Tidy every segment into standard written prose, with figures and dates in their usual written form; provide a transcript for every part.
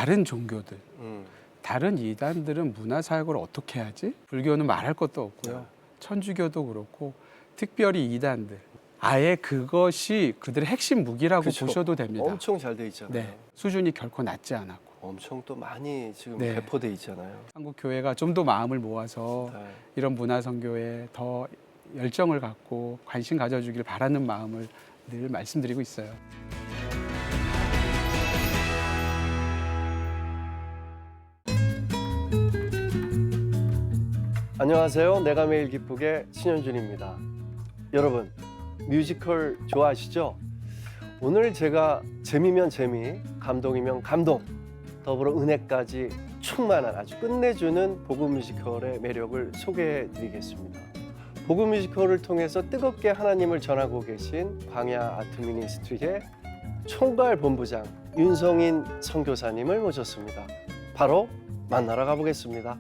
다른 종교들, 다른 이단들은 문화사역을 어떻게 하지? 불교는 말할 것도 없고요. 천주교도 그렇고 특별히 이단들. 아예 그것이 그들의 핵심 무기라고 그쵸. 보셔도 됩니다. 엄청 잘 돼 있잖아요. 네, 수준이 결코 낮지 않았고. 엄청 또 많이 지금 네. 배포돼 있잖아요. 한국 교회가 좀 더 마음을 모아서 네. 이런 문화 선교에 더 열정을 갖고 관심 가져주길 바라는 마음을 늘 말씀드리고 있어요. 안녕하세요. 내가 매일 기쁘게 신현준입니다. 여러분, 뮤지컬 좋아하시죠? 오늘 제가 재미면 재미, 감동이면 감동, 더불어 은혜까지 충만한 아주 끝내주는 복음 뮤지컬의 매력을 소개해 드리겠습니다. 복음 뮤지컬을 통해서 뜨겁게 하나님을 전하고 계신 광야 아트 미니스트리의 총괄 본부장 윤성인 선교사님을 모셨습니다. 바로 만나러 가보겠습니다.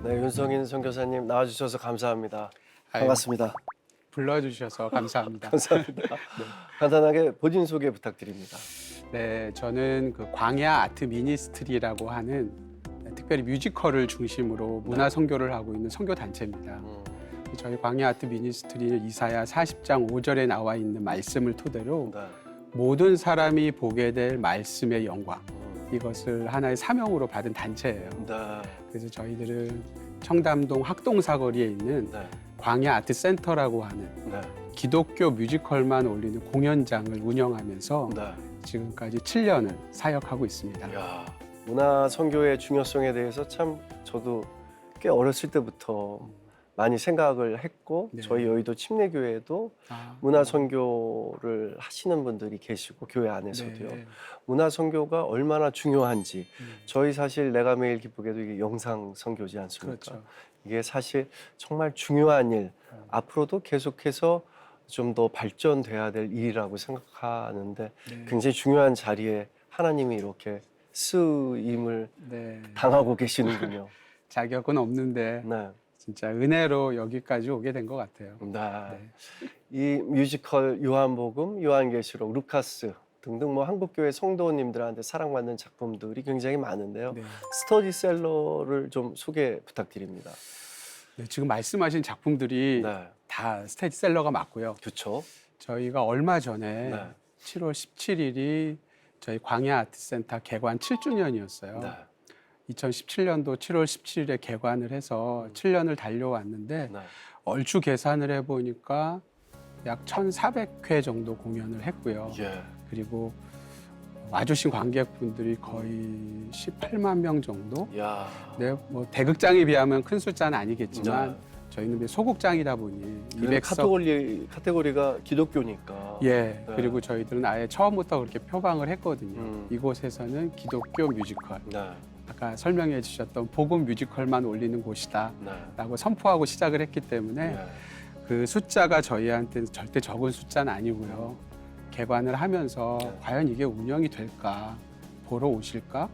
네, 윤성인 선교사님 나와주셔서 감사합니다. 반갑습니다. 불러주셔서 감사합니다. 감사합니다. 네. 간단하게 본인 소개 부탁드립니다. 네, 저는 그 광야 아트 미니스트리라고 하는 특별히 뮤지컬을 중심으로 문화 선교를 하고 있는 선교 단체입니다. 저희 광야 아트 미니스트리는 이사야 40장 5절에 나와 있는 말씀을 토대로 네. 모든 사람이 보게 될 말씀의 영광, 이것을 하나의 사명으로 받은 단체예요. 네. 그래서 저희들은 청담동 학동사거리에 있는 네. 광야 아트 센터라고 하는 네. 기독교 뮤지컬만 올리는 공연장을 운영하면서 네. 지금까지 7년을 사역하고 있습니다. 야, 문화 선교의 중요성에 대해서 참 저도 꽤 어렸을 때부터 많이 생각을 했고 네. 저희 여의도 침례교회에도 문화 선교를 하시는 분들이 계시고 교회 안에서도요. 네. 문화 선교가 얼마나 중요한지 저희 사실 내가 매일 기쁘게도 이게 영상 선교지 않습니까? 그렇죠. 이게 사실 정말 중요한 일, 앞으로도 계속해서 좀 더 발전돼야 될 일이라고 생각하는데 네. 굉장히 중요한 자리에 하나님이 이렇게 쓰임을 네. 당하고 계시는군요. 자격은 없는데 네. 진짜 은혜로 여기까지 오게 된 것 같아요. 네. 네. 이 뮤지컬 요한복음, 요한계시록, 루카스 등등 뭐 한국교회 성도님들한테 사랑받는 작품들이 굉장히 많은데요. 네. 스터디셀러를 좀 소개 부탁드립니다. 네, 지금 말씀하신 작품들이 네. 다 스테디셀러가 맞고요. 그렇죠. 저희가 얼마 전에 네. 7월 17일이 저희 광야 아트센터 개관 7주년이었어요. 네. 2017년도 7월 17일에 개관을 해서 7년을 달려왔는데 네. 얼추 계산을 해보니까 약 1,400회 정도 공연을 했고요. 예. 그리고 와주신 관객분들이 거의 18만 명 정도? 야. 네, 뭐 대극장에 비하면 큰 숫자는 아니겠지만 네. 저희는 소극장이다 보니 그래도 200석 카테고리가 기독교니까. 예, 네. 그리고 저희들은 아예 처음부터 그렇게 표방을 했거든요. 음. 이곳에서는 기독교 뮤지컬, 네. 아까 설명해 주셨던 복음 뮤지컬만 올리는 곳이다 네. 라고 선포하고 시작을 했기 때문에 네. 그 숫자가 저희한테는 절대 적은 숫자는 아니고요. 개관을 하면서 네. 과연 이게 운영이 될까, 보러 오실까,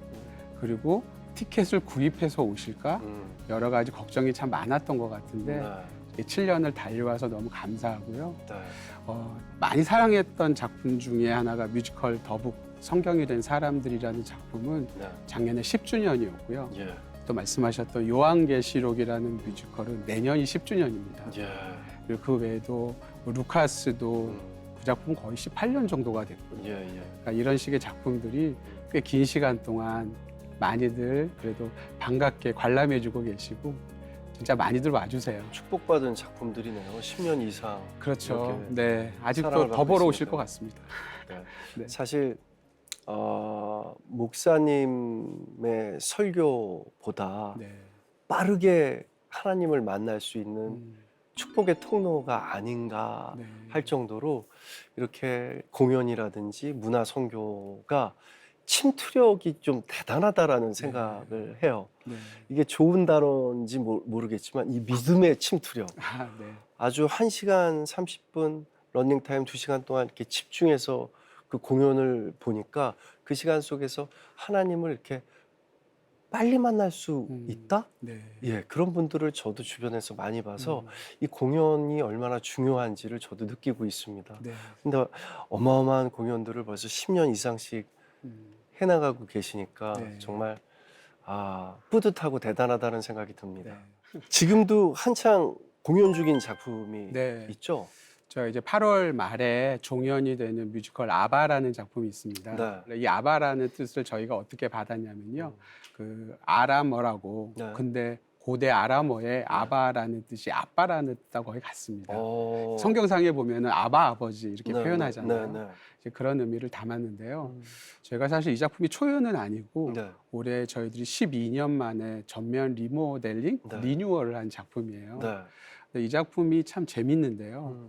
그리고 티켓을 구입해서 오실까, 여러 가지 걱정이 참 많았던 것 같은데 네. 7년을 달려와서 너무 감사하고요. 네. 많이 사랑했던 작품 중에 하나가 뮤지컬 더북 성경이 된 사람들이라는 작품은 네. 작년에 10주년이었고요. 예. 또 말씀하셨던 요한계시록이라는 뮤지컬은 내년이 10주년입니다. 예. 그리고 그 외에도 뭐 루카스도 그 작품은 거의 18년 정도가 됐고요. 예. 예. 그러니까 이런 식의 작품들이 꽤 긴 시간 동안 많이들 그래도 반갑게 관람해주고 계시고 진짜 많이들 와주세요. 축복받은 작품들이네요. 10년 이상. 그렇죠. 이렇게 네, 아직도 사랑을 더 받고 보러 오실 있으니까. 것 같습니다. 네. 네. 사실 목사님의 설교보다 네. 빠르게 하나님을 만날 수 있는 음, 축복의 통로가 아닌가 네. 할 정도로 이렇게 공연이라든지 문화 선교가 침투력이 좀 대단하다라는 생각을 해요. 네. 이게 좋은 단어인지 모르겠지만 이 믿음의 침투력. 아, 네. 아주 1시간 30분 러닝타임 2시간 동안 이렇게 집중해서 그 공연을 보니까 그 시간 속에서 하나님을 이렇게 빨리 만날 수 있다? 네. 예, 그런 분들을 저도 주변에서 많이 봐서 음. 이 공연이 얼마나 중요한지를 저도 느끼고 있습니다. 네. 근데 어마어마한 공연들을 벌써 10년 이상씩 음. 해나가고 계시니까 네. 정말 뿌듯하고 대단하다는 생각이 듭니다. 네. 지금도 한창 공연 중인 작품이 네. 있죠? 저 이제 8월 말에 종연이 되는 뮤지컬 아바라는 작품이 있습니다. 네. 이 아바라는 뜻을 저희가 어떻게 받았냐면요. 그 아람어라고 네. 근데 고대 아람어에 아바라는 뜻이 아빠라는 뜻하고 거의 같습니다. 성경상에 보면은 아바 아버지 이렇게 네, 표현하잖아요. 네, 네. 이제 그런 의미를 담았는데요. 제가 사실 이 작품이 초연은 아니고 네. 올해 저희들이 12년 만에 전면 리모델링, 네. 리뉴얼을 한 작품이에요. 네. 근데 이 작품이 참 재밌는데요.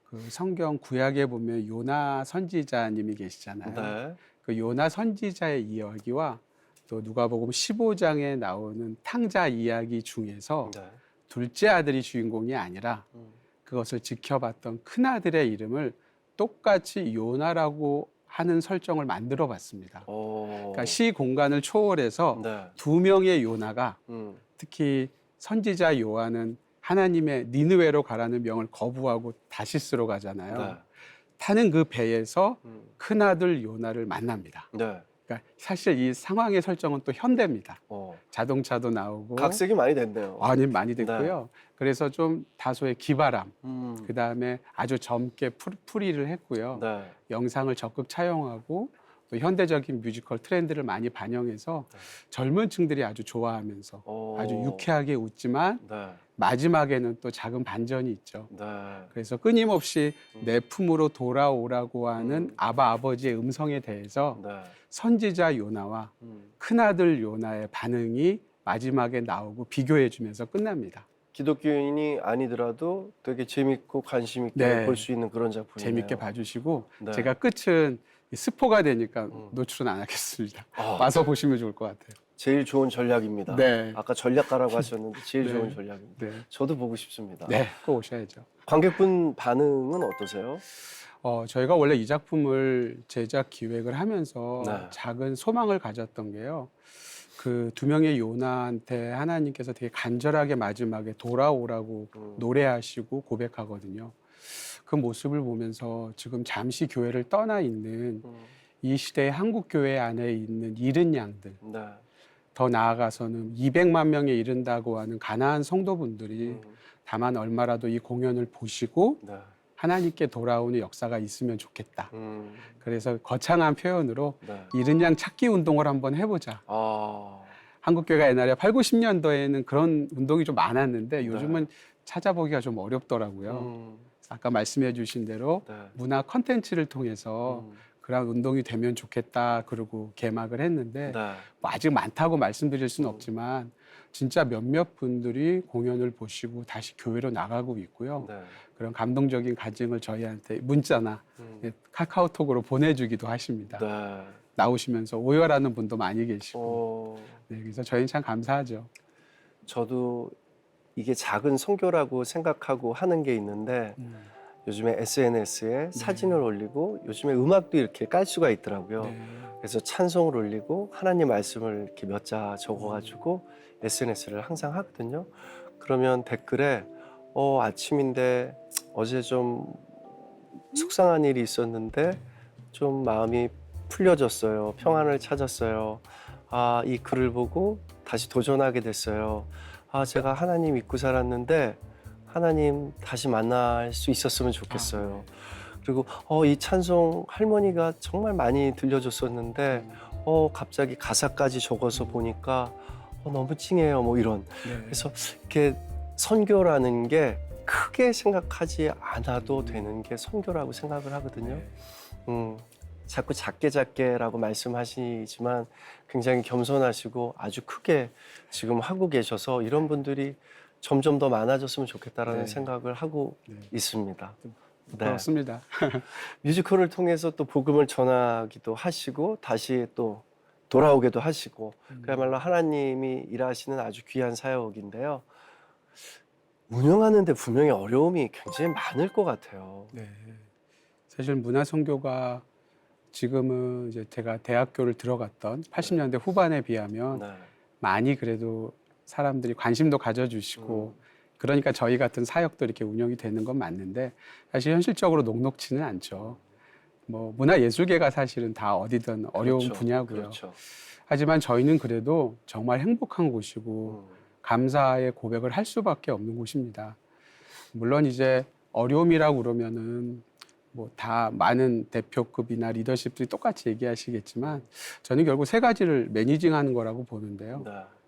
그 성경 구약에 보면 요나 선지자님이 계시잖아요. 네. 그 요나 선지자의 이야기와 또 누가복음 15장에 나오는 탕자 이야기 중에서 네. 둘째 아들이 주인공이 아니라 그것을 지켜봤던 큰 아들의 이름을 똑같이 요나라고 하는 설정을 만들어 봤습니다. 그러니까 시 공간을 초월해서 네. 두 명의 요나가 특히 선지자 요한은 하나님의 니느웨로 가라는 명을 거부하고 다시스로 가잖아요. 네. 타는 그 배에서 큰아들 요나를 만납니다. 네. 그러니까 사실 이 상황의 설정은 또 현대입니다. 어. 자동차도 나오고 각색이 많이 됐네요. 많이 됐고요. 그래서 좀 다소의 기바람, 그다음에 아주 젊게 풀이를 했고요. 네. 영상을 적극 차용하고 또 현대적인 뮤지컬 트렌드를 많이 반영해서 젊은 층들이 아주 좋아하면서 아주 유쾌하게 웃지만 네. 마지막에는 또 작은 반전이 있죠. 네. 그래서 끊임없이 내 품으로 돌아오라고 하는 아바 아버지의 음성에 대해서 네. 선지자 요나와 큰아들 요나의 반응이 마지막에 나오고 비교해주면서 끝납니다. 기독교인이 아니더라도 되게 재밌고 관심 있게 네. 볼 수 있는 그런 작품이네요. 재밌게 봐주시고 네. 제가 끝은 스포가 되니까 노출은 안 하겠습니다. 와서 보시면 좋을 것 같아요. 제일 좋은 전략입니다. 네. 아까 전략가라고 하셨는데 제일 네. 좋은 전략입니다. 네, 저도 보고 싶습니다. 네, 꼭 오셔야죠. 관객분 반응은 어떠세요? 저희가 원래 이 작품을 제작 기획을 하면서 네. 작은 소망을 가졌던 게요. 그 두 명의 요나한테 하나님께서 되게 간절하게 마지막에 돌아오라고 노래하시고 고백하거든요. 그 모습을 보면서 지금 잠시 교회를 떠나 있는 이 시대의 한국 교회 안에 있는 잃은 양들, 네. 더 나아가서는 200만 명에 이른다고 하는 가나안 성도분들이 다만 얼마라도 이 공연을 보시고 네. 하나님께 돌아오는 역사가 있으면 좋겠다. 음. 그래서 거창한 표현으로 네. 잃은 양 찾기 운동을 한번 해보자. 아. 한국교회가 옛날에 8, 90년도에는 그런 운동이 좀 많았는데 요즘은 찾아보기가 좀 어렵더라고요. 아까 말씀해 주신 대로 네. 문화 컨텐츠를 통해서 그런 운동이 되면 좋겠다. 그러고 개막을 했는데 네. 뭐 아직 많다고 말씀드릴 수는 없지만 진짜 몇몇 분들이 공연을 보시고 다시 교회로 나가고 있고요. 네. 그런 감동적인 간증을 저희한테 문자나 카카오톡으로 보내주기도 하십니다. 네. 나오시면서 오열하는 분도 많이 계시고 네, 그래서 저희는 참 감사하죠. 저도 이게 작은 선교라고 생각하고 하는 게 있는데 요즘에 SNS에 사진을 올리고 요즘에 음악도 이렇게 깔 수가 있더라고요. 네. 그래서 찬송을 올리고 하나님 말씀을 이렇게 몇 자 적어가지고 SNS를 항상 하거든요. 그러면 댓글에 아침인데 어제 좀 속상한 일이 있었는데 좀 마음이 풀려졌어요. 평안을 찾았어요. 이 글을 보고 다시 도전하게 됐어요. 제가 하나님 믿고 살았는데 하나님 다시 만날 수 있었으면 좋겠어요. 그리고 이 찬송 할머니가 정말 많이 들려줬었는데 갑자기 가사까지 적어서 보니까 너무 찡해요. 뭐 이런. 네. 그래서 이렇게 선교라는 게 크게 생각하지 않아도 되는 게 선교라고 생각을 하거든요. 자꾸 작게라고 말씀하시지만 굉장히 겸손하시고 아주 크게 지금 하고 계셔서 이런 분들이 점점 더 많아졌으면 좋겠다라는 네. 생각을 하고 있습니다. 부끄럽습니다. 뮤지컬을 통해서 또 복음을 전하기도 하시고 다시 또 돌아오기도 하시고 그야말로 하나님이 일하시는 아주 귀한 사역인데요. 운영하는데 분명히 어려움이 굉장히 많을 것 같아요. 네. 사실 문화선교가 지금은 이제 제가 대학교를 들어갔던 80년대 후반에 비하면 네. 많이 그래도 사람들이 관심도 가져주시고 그러니까 저희 같은 사역도 이렇게 운영이 되는 건 맞는데 사실 현실적으로 녹록지는 않죠. 뭐 문화예술계가 사실은 다 어디든 어려운 그렇죠. 분야고요. 그렇죠. 하지만 저희는 그래도 정말 행복한 곳이고 감사의 고백을 할 수밖에 없는 곳입니다. 물론 이제 어려움이라고 그러면은 뭐 다 많은 대표급이나 리더십들이 똑같이 얘기하시겠지만 저는 결국 세 가지를 매니징하는 거라고 보는데요.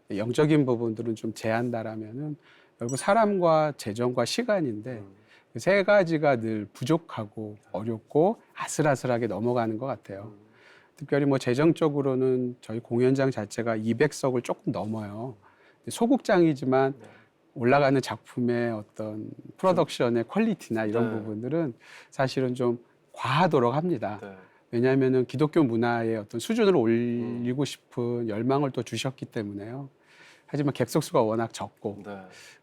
네. 영적인 부분들은 좀 제한다라면은 결국 사람과 재정과 시간인데 그 세 가지가 늘 부족하고 어렵고 아슬아슬하게 넘어가는 것 같아요. 특별히 뭐 재정적으로는 저희 공연장 자체가 200석을 조금 넘어요. 소극장이지만 네. 올라가는 작품의 어떤 프로덕션의 퀄리티나 이런 네. 부분들은 사실은 좀 과하도록 합니다. 네. 왜냐하면 기독교 문화의 어떤 수준을 올리고 싶은 열망을 또 주셨기 때문에요. 하지만 객석수가 워낙 적고 네.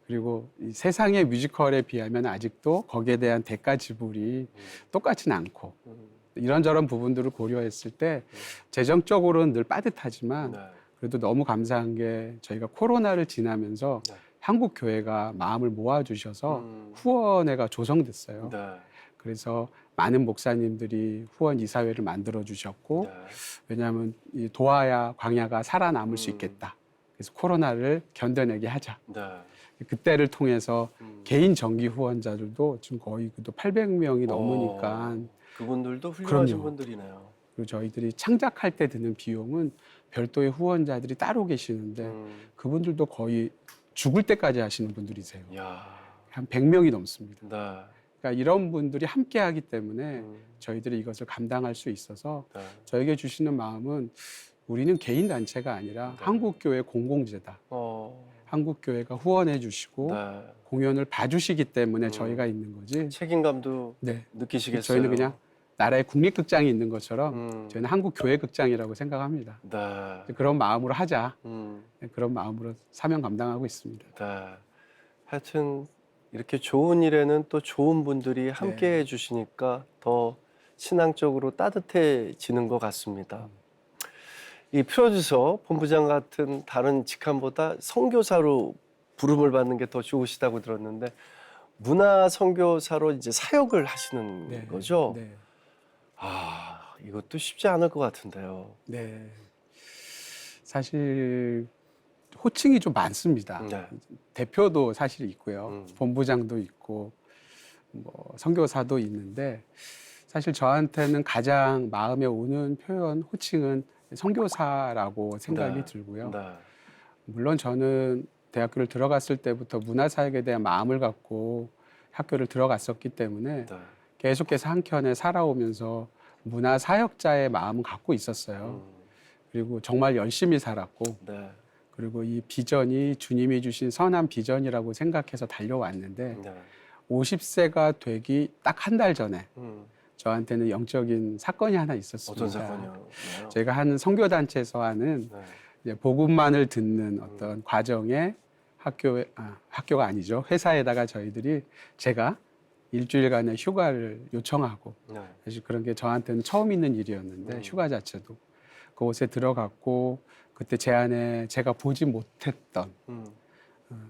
그리고 이 세상의 뮤지컬에 비하면 아직도 거기에 대한 대가 지불이 똑같지는 않고 이런저런 부분들을 고려했을 때 재정적으로는 늘 빠듯하지만 네. 그래도 너무 감사한 게 저희가 코로나를 지나면서 네. 한국 교회가 마음을 모아주셔서 후원회가 조성됐어요. 네. 그래서 많은 목사님들이 후원 이사회를 만들어 주셨고 네. 왜냐하면 이 도하야 광야가 살아남을 수 있겠다. 그래서 코로나를 견뎌내게 하자. 네. 그때를 통해서 개인 정기 후원자들도 지금 거의 또 800명이 넘으니까 그분들도 훌륭하신 그럼요. 분들이네요. 그리고 저희들이 창작할 때 드는 비용은 별도의 후원자들이 따로 계시는데 그분들도 거의 죽을 때까지 하시는 분들이세요. 야. 한 100명이 넘습니다. 네. 그러니까 이런 분들이 함께 하기 때문에 저희들이 이것을 감당할 수 있어서 네. 저에게 주시는 마음은 우리는 개인 단체가 아니라 한국교회 공공재다. 한국교회가 후원해 주시고 네. 공연을 봐주시기 때문에 저희가 있는 거지. 책임감도 네. 느끼시겠어요. 저희는 그냥 나라의 국립극장이 있는 것처럼 음. 저희는 한국교회극장이라고 생각합니다. 네. 그런 마음으로 하자. 음. 그런 마음으로 사명 감당하고 있습니다. 네. 하여튼 이렇게 좋은 일에는 또 좋은 분들이 함께 해주시니까 더 신앙적으로 따뜻해지는 것 같습니다. 이 프로듀서 본부장 같은 다른 직함보다 선교사로 부름을 받는 게 더 좋으시다고 들었는데 문화 선교사로 이제 사역을 하시는 거죠? 네. 아, 이것도 쉽지 않을 것 같은데요. 네. 사실 호칭이 좀 많습니다. 네. 대표도 사실 있고요. 음. 본부장도 있고 뭐 선교사도 있는데 사실 저한테는 가장 마음에 오는 표현 호칭은 선교사라고 생각이 네. 들고요. 네. 물론 저는 대학교를 들어갔을 때부터 문화사역에 대한 마음을 갖고 학교를 들어갔었기 때문에 네. 계속해서 한켠에 살아오면서 문화사역자의 마음을 갖고 있었어요. 그리고 정말 열심히 살았고 네. 그리고 이 비전이 주님이 주신 선한 비전이라고 생각해서 달려왔는데 네. 50세가 되기 딱 한 달 전에 음. 저한테는 영적인 사건이 하나 있었습니다. 어떤 사건이요? 제가 하는 선교단체에서 하는 네. 이제 복음만을 듣는 어떤 과정에 학교가 아니죠. 회사에다가 저희들이 제가 일주일간의 휴가를 요청하고 네. 사실 그런 게 저한테는 처음 있는 일이었는데 휴가 자체도 그곳에 들어갔고 그때 제 안에 제가 보지 못했던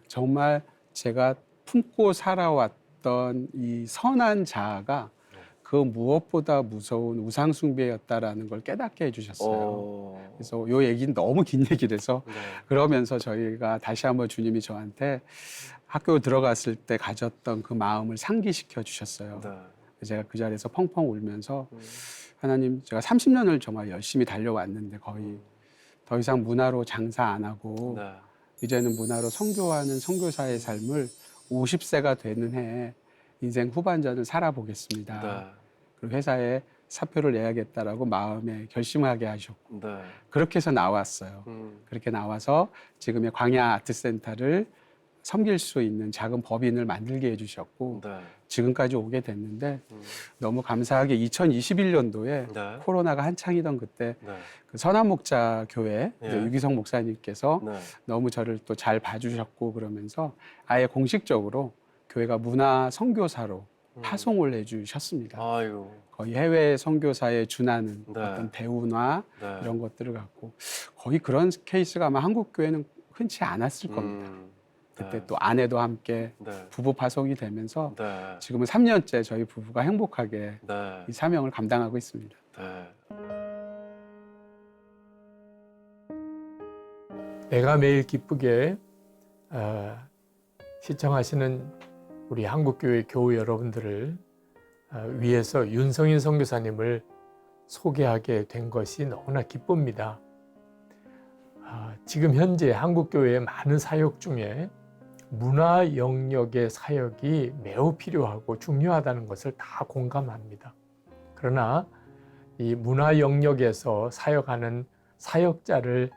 정말 제가 품고 살아왔던 이 선한 자아가 그 무엇보다 무서운 우상숭배였다라는 걸 깨닫게 해주셨어요. 그래서 요 얘기는 너무 긴 얘기라서 네. 그러면서 저희가 다시 한번 주님이 저한테 학교 들어갔을 때 가졌던 그 마음을 상기시켜 주셨어요. 네. 제가 그 자리에서 펑펑 울면서 하나님, 제가 30년을 정말 열심히 달려왔는데 거의 더 이상 문화로 장사 안 하고 네. 이제는 문화로 선교하는 선교사의 삶을 50세가 되는 해에 인생 후반전을 살아보겠습니다. 네. 그리고 회사에 사표를 내야겠다라고 마음에 결심하게 하셨고 네. 그렇게 해서 나왔어요. 그렇게 나와서 지금의 광야 아트센터를 섬길 수 있는 작은 법인을 만들게 해주셨고 네. 지금까지 오게 됐는데 너무 감사하게 2021년도에 네. 코로나가 한창이던 그때 네. 그 선한목자 교회 예. 유기성 목사님께서 네. 너무 저를 또 잘 봐주셨고 그러면서 아예 공식적으로 교회가 문화 선교사로 파송을 해주셨습니다. 아이고. 거의 해외 선교사에 준하는 네. 어떤 배우나 네. 이런 것들을 갖고 거의 그런 케이스가 아마 한국 교회는 흔치 않았을 겁니다. 그때 네. 또 아내도 함께 네. 부부 파송이 되면서 네. 지금은 3년째 저희 부부가 행복하게 네. 이 사명을 감당하고 있습니다. 네. 내가 매일 기쁘게 시청하시는 우리 한국교회 교우 여러분들을 위해서 윤성인 선교사님을 소개하게 된 것이 너무나 기쁩니다. 지금 현재 한국교회의 많은 사역 중에 문화 영역의 사역이 매우 필요하고 중요하다는 것을 다 공감합니다. 그러나 이 문화 영역에서 사역하는 사역자를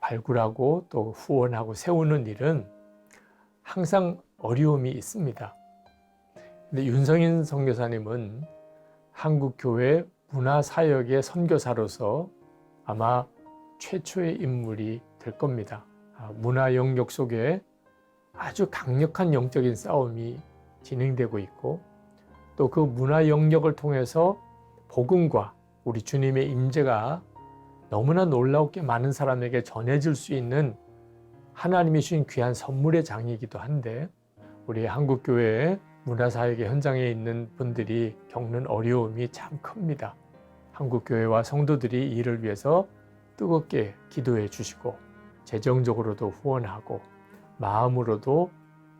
발굴하고 또 후원하고 세우는 일은 항상 어려움이 있습니다. 근데 윤성인 선교사님은 한국교회 문화사역의 선교사로서 아마 최초의 인물이 될 겁니다. 문화 영역 속에 아주 강력한 영적인 싸움이 진행되고 있고 또 그 문화 영역을 통해서 복음과 우리 주님의 임재가 너무나 놀랍게 많은 사람에게 전해질 수 있는 하나님이 주신 귀한 선물의 장이기도 한데 우리 한국교회의 문화사역의 현장에 있는 분들이 겪는 어려움이 참 큽니다. 한국교회와 성도들이 이를 위해서 뜨겁게 기도해 주시고 재정적으로도 후원하고 마음으로도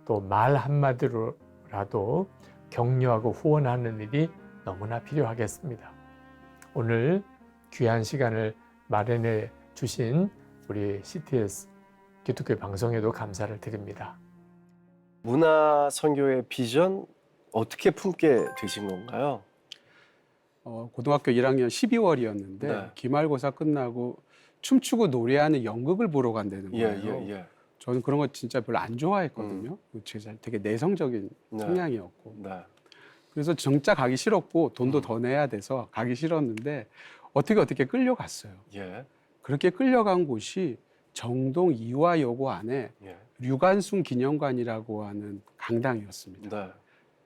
또 말 한마디로라도 격려하고 후원하는 일이 너무나 필요하겠습니다. 오늘 귀한 시간을 마련해 주신 우리 CTS 기독교 방송에도 감사를 드립니다. 문화 선교의 비전 어떻게 품게 되신 건가요? 고등학교 1학년 12월이었는데 네. 기말고사 끝나고 춤추고 노래하는 연극을 보러 간다는 거예요. 예. 저는 그런 거 진짜 별로 안 좋아했거든요. 제가 되게 내성적인 네. 성향이었고. 네. 그래서 진짜 가기 싫었고 돈도 더 내야 돼서 가기 싫었는데 어떻게 끌려갔어요. 예. 그렇게 끌려간 곳이 정동 이화여고 안에 예. 류관순 기념관이라고 하는 강당이었습니다. 네.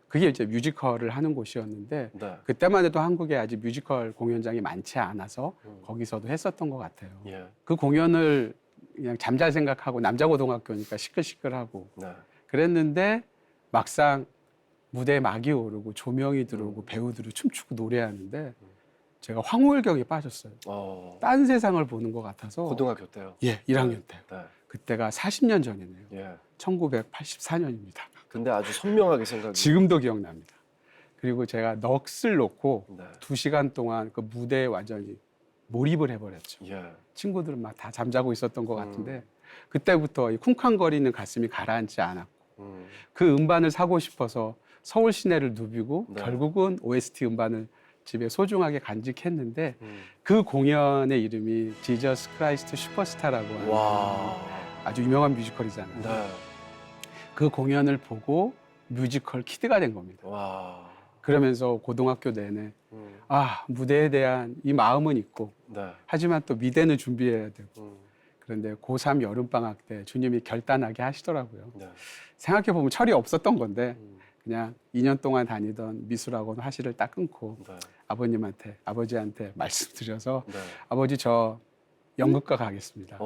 그게 이제 뮤지컬을 하는 곳이었는데 네. 그때만 해도 한국에 아직 뮤지컬 공연장이 많지 않아서 음. 거기서도 했었던 것 같아요. 예. 그 공연을 그냥 잠잘 생각하고 남자고등학교니까 시끌시끌하고 네. 그랬는데 막상 무대에 막이 오르고 조명이 들어오고 배우들이 춤추고 노래하는데 제가 황홀경에 빠졌어요. 딴 세상을 보는 것 같아서 고등학교 때요. 예, 1학년 때. 네. 그때가 40년 전이네요. 예. 1984년입니다. 근데 아주 선명하게 생각이. 지금도 기억납니다. 그리고 제가 넋을 놓고 네. 2시간 동안 그 무대에 완전히 몰입을 해버렸죠. 예. 친구들은 막 다 잠자고 있었던 것 같은데 그때부터 이 쿵쾅거리는 가슴이 가라앉지 않았고 그 음반을 사고 싶어서 서울 시내를 누비고 네. 결국은 OST 음반을 집에 소중하게 간직했는데 그 공연의 이름이 지저스 크라이스트 슈퍼스타라고 하는 와. 아주 유명한 뮤지컬이잖아요. 네. 그 공연을 보고 뮤지컬 키드가 된 겁니다. 와. 그러면서 고등학교 내내 무대에 대한 이 마음은 있고 네. 하지만 또 미대는 준비해야 되고 그런데 고3 여름방학 때 주님이 결단하게 하시더라고요. 네. 생각해보면 철이 없었던 건데 그냥 2년 동안 다니던 미술학원 화실을 딱 끊고 네. 아버지한테 말씀드려서 네. 아버지 저 연극과 가겠습니다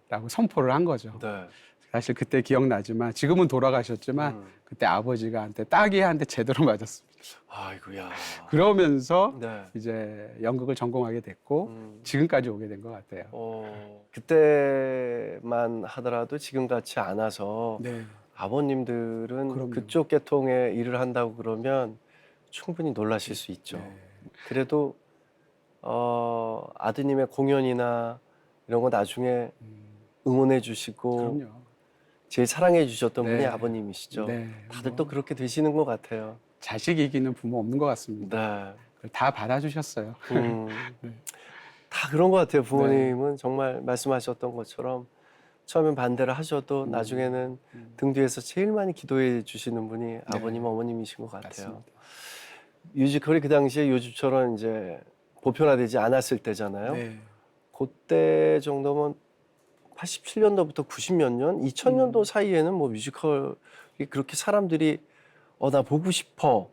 라고 선포를 한 거죠. 네. 사실 그때 기억나지만 지금은 돌아가셨지만 그때 아버지가 한테 따귀한테 제대로 맞았습니다. 아이고야. 그러면서 네. 이제 연극을 전공하게 됐고 지금까지 오게 된 것 같아요. 그때만 하더라도 지금 같이 않아서 네. 아버님들은 그럼요. 그쪽 계통에 일을 한다고 그러면 충분히 놀라실 수 있죠. 네. 그래도 아드님의 공연이나 이런 거 나중에 응원해 주시고 그럼요. 제일 사랑해 주셨던 네. 분이 아버님이시죠. 네. 다들 또 그렇게 되시는 것 같아요. 자식 이기는 부모 없는 것 같습니다. 네. 그걸 다 받아주셨어요. 네. 다 그런 것 같아요. 부모님은 정말 말씀하셨던 것처럼 처음엔 반대를 하셔도 나중에는 등 뒤에서 제일 많이 기도해 주시는 분이 아버님, 어머님이신 것 같아요. 맞습니다. 뮤지컬이 그 당시에 요즘처럼 이제 보편화되지 않았을 때잖아요. 네. 그때 정도면 87년도부터 90몇 년, 2000년도 사이에는 뭐 뮤지컬이 그렇게 사람들이 나 보고 싶어가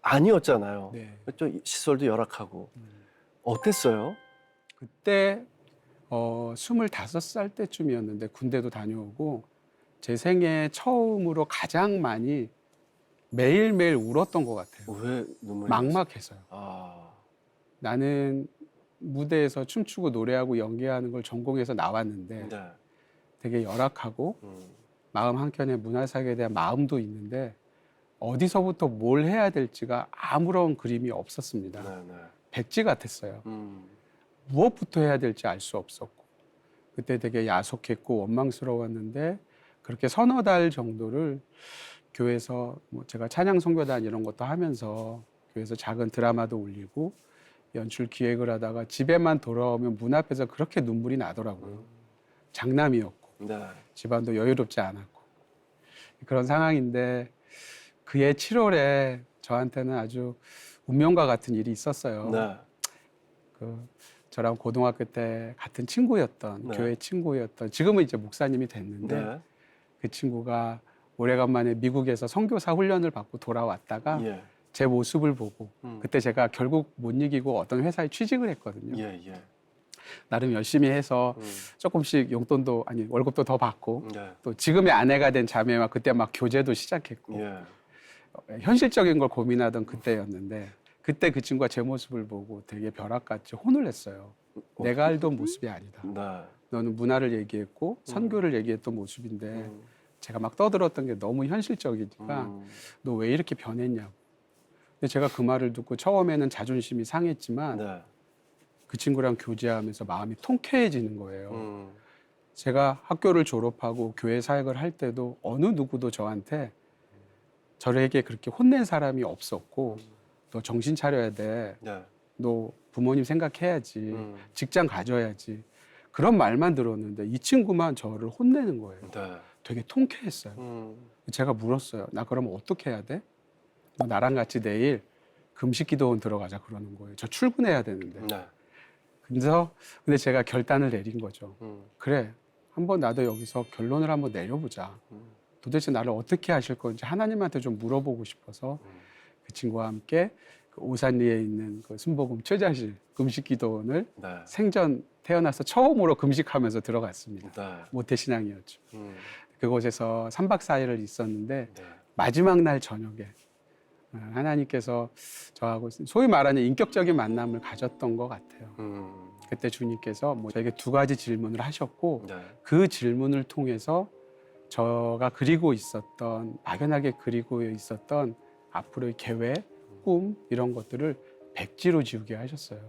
아니었잖아요. 네. 또 시설도 열악하고. 어땠어요? 그때 25살 때쯤이었는데 군대도 다녀오고 제 생애 처음으로 가장 많이 매일매일 울었던 것 같아요. 왜 눈물이 막막해서요. 아, 나는 무대에서 춤추고 노래하고 연기하는 걸 전공해서 나왔는데 네. 되게 열악하고 마음 한켠에 문화사역에 대한 마음도 있는데 어디서부터 뭘 해야 될지가 아무런 그림이 없었습니다. 네, 네. 백지 같았어요. 무엇부터 해야 될지 알 수 없었고 그때 되게 야속했고 원망스러웠는데 그렇게 서너 달 정도를 교회에서 뭐 제가 찬양 선교단 이런 것도 하면서 교회에서 작은 드라마도 올리고 연출 기획을 하다가 집에만 돌아오면 문 앞에서 그렇게 눈물이 나더라고요. 장남이었고 네. 집안도 여유롭지 않았고 그런 상황인데 그해 7월에 저한테는 아주 운명과 같은 일이 있었어요. 네. 저랑 고등학교 때 같은 친구였던 네. 교회 친구였던 지금은 이제 목사님이 됐는데 네. 그 친구가 오래간만에 미국에서 선교사 훈련을 받고 돌아왔다가 예. 제 모습을 보고 음. 그때 제가 결국 못 이기고 어떤 회사에 취직을 했거든요. 예, 예. 나름 열심히 해서 조금씩 용돈도 아니 월급도 더 받고 네. 또 지금의 아내가 된 자매와 그때 막 교제도 시작했고 예. 현실적인 걸 고민하던 그때였는데 그때 그 친구가 제 모습을 보고 되게 벼락같이 혼을 냈어요. 내가 알던 모습이 아니다. 네. 너는 문화를 얘기했고 선교를 얘기했던 모습인데 제가 막 떠들었던 게 너무 현실적이니까 너 왜 이렇게 변했냐고. 근데 제가 그 말을 듣고 처음에는 자존심이 상했지만 네. 그 친구랑 교제하면서 마음이 통쾌해지는 거예요. 제가 학교를 졸업하고 교회 사역을 할 때도 어느 누구도 저한테 저에게 그렇게 혼낸 사람이 없었고 너 정신 차려야 돼. 네. 너 부모님 생각해야지. 음. 직장 가져야지. 그런 말만 들었는데 이 친구만 저를 혼내는 거예요. 네. 되게 통쾌했어요. 제가 물었어요. 나 그러면 어떻게 해야 돼? 너 나랑 같이 내일 금식 기도원 들어가자 그러는 거예요. 저 출근해야 되는데. 네. 근데 제가 결단을 내린 거죠. 음. 그래, 한번 나도 여기서 결론을 한번 내려보자. 도대체 나를 어떻게 하실 건지 하나님한테 좀 물어보고 싶어서 그 친구와 함께 그 오산리에 있는 그 순복음 최자실 금식기도원을 네. 생전 태어나서 처음으로 금식하면서 들어갔습니다. 네. 모태신앙이었죠. 그곳에서 3박 4일을 있었는데 네. 마지막 날 저녁에 하나님께서 저하고 소위 말하는 인격적인 만남을 가졌던 것 같아요. 그때 주님께서 뭐 저에게 두 가지 질문을 하셨고 네. 그 질문을 통해서 저가 그리고 있었던 막연하게 그리고 있었던 앞으로의 계획, 꿈 이런 것들을 백지로 지우게 하셨어요.